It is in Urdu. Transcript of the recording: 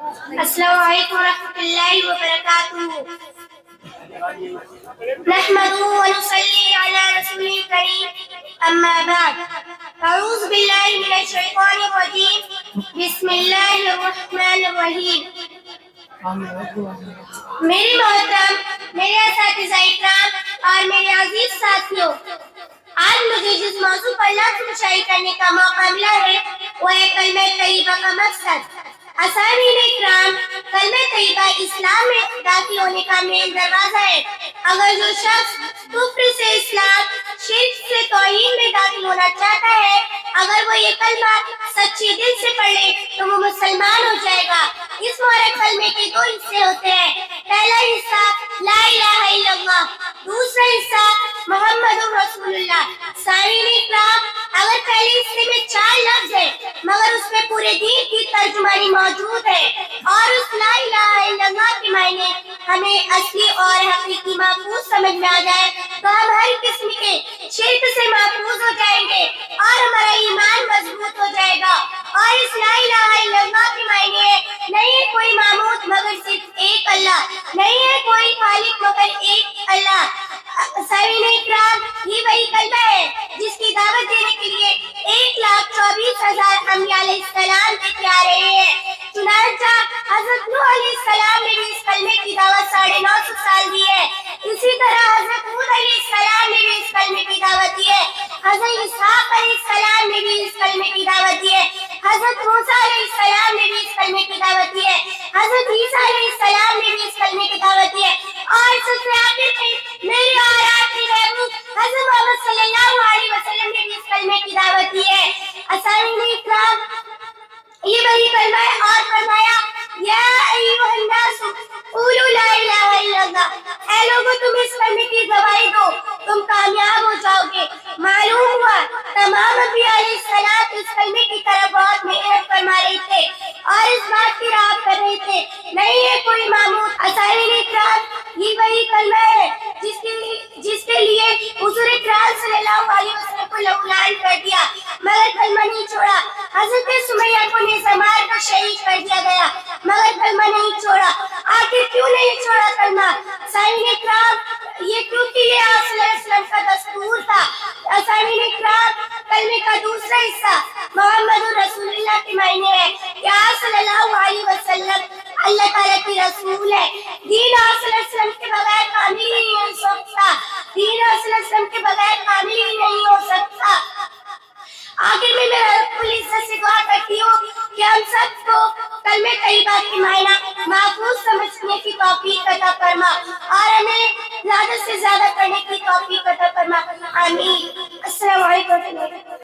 السلام علیکم ورحمۃ اللہ وبرکاتہ۔ نحمده ونصلي على رسول الكريم اما بعد اعوذ باللہ من الشیطان الرجیم بسم اللہ الرحمن الرحیم۔ میرے محترم، میرے اساتذہ اکرام اور میرے عزیز ساتھیوں، آج مجھے جس موضوع پر لفظ شائع کرنے کا موقع ملا ہے وہ ہے کلمہ طیبہ کا مقصد۔ اساتذہ اکرام، کلمہ طیبہ اسلام میں داخل ہونے کا مین دروازہ ہے۔ اگر جو شخص کفر سے اسلام، شرک سے توحید میں داخل ہونا چاہتا ہے، اگر وہ یہ کلمہ سچے دل سے پڑھ لے تو وہ مسلمان ہو جائے گا۔ اس مبارک کلمے کے دو حصے ہوتے ہیں۔ پہلا حصہ لا الہ الا اللہ، دوسرا حصہ محمد رسول اللہ۔ سامعین اکرام، اگر پہلے حصے میں 4 لفظ ہیں مگر اس میں پورے دین کی ترجمانی موجود ہے اور اس لا الہ الا اللہ کے معنی ہمیں اصلی اور حقیقی محفوظ سمجھ میں آ جائے تو ہم ہر قسم کے شرک سے محفوظ ہو جائیں گے اور ہمارا ایمان مضبوط ہو جائے گا۔ اور اس لا الہ الا اللہ کے معنی ہے نہیں ہے کوئی معبود مگر صرف ایک اللہ، نہیں ہے کوئی خالق مگر ایک اللہ۔ سامعین اکرام، یہ وہی کلمہ ہے جس کی دعوت دینے کے لیے 1,24,000 انبیاء علیہ السلام تیار رہے ہیں۔ چنانچہ حضرت نوح علیہ السلام نے بھی اس کلمے کی دعوت 950 سال دی ہے۔ اسی طرح حضرت ہود علیہ السلام نے بھی اس کلمے کی دعوت دی ہے۔ حضرت اسحاق علیہ السلام نے بھی اس کلمے کی دعوت دی ہے۔ حضرت موسیٰ علیہ السلام نے بھی اس کلمے کی دعوت دی ہے۔ حضرت عیسیٰ علیہ السلام نے بھی اس کلمے کی دعوت دی ہے۔ اور سب سے آخر میں میرے اور آپ کے محبوب حضرت محمد صلی اللہ علیہ وسلم نے بھی اس کلمے کی دعوت دی ہے۔ اساتذہ اکرام، یہ وہی کلمہ ہے اور فرمایا یا ایھا الناس قولوا لا الہ الا اللہ، اے لوگوں تم اس کلمے کی گواہی دو، تم کامیاب ہو جاؤ گے۔ معلوم ہوا تمام انبیاء علیہ السلام اس کلمے کی طرف بہت محنت فرما رہے تھے اور اس بات کی راہ کر رہے تھے نہیں ہے کوئی معبود۔ اساتذہ اکرام، یہ وہی کلمہ ہے جس کے لیے حضور اکرام صلی اللہ علیہ وسلم کو لعان کر دیا مگر کلمہ نہیں چھوڑا۔ حضرت سمیہ کو نیزہ مار کر شہید کر دیا گیا مگر کلمہ نہیں چھوڑا۔ آخر کیوں نہیں چھوڑا کلمہ؟ سامعین اکرام، یہ کیونکہ یہ آپ صلی اللہ علیہ وسلم کا دستور تھا۔ سامعین اکرام، کلمے کا دوسرا حصہ محمد رسول اللہ کے معنی ہے کہ آپ صلی اللہ علیہ وسلم اللہ تعالیٰ کی رسول ہے۔ دین آپ صلی اللہ علیہ وسلم کے بغیر کامل ہی نہیں ہو سکتا، دین آپ صلی اللہ علیہ وسلم کے بغیر کامل ہی نہیں ہو سکتا۔ آخر میں میں رب العزت سے دعا کرتی ہوں کہ ہم سب کو کلمہ طیبہ کے معنی محفوظ سمجھنے کی توفیق عطا فرما اور ہمیں زیادہ سے زیادہ کرنے کی توفیق عطا فرما۔ آمین۔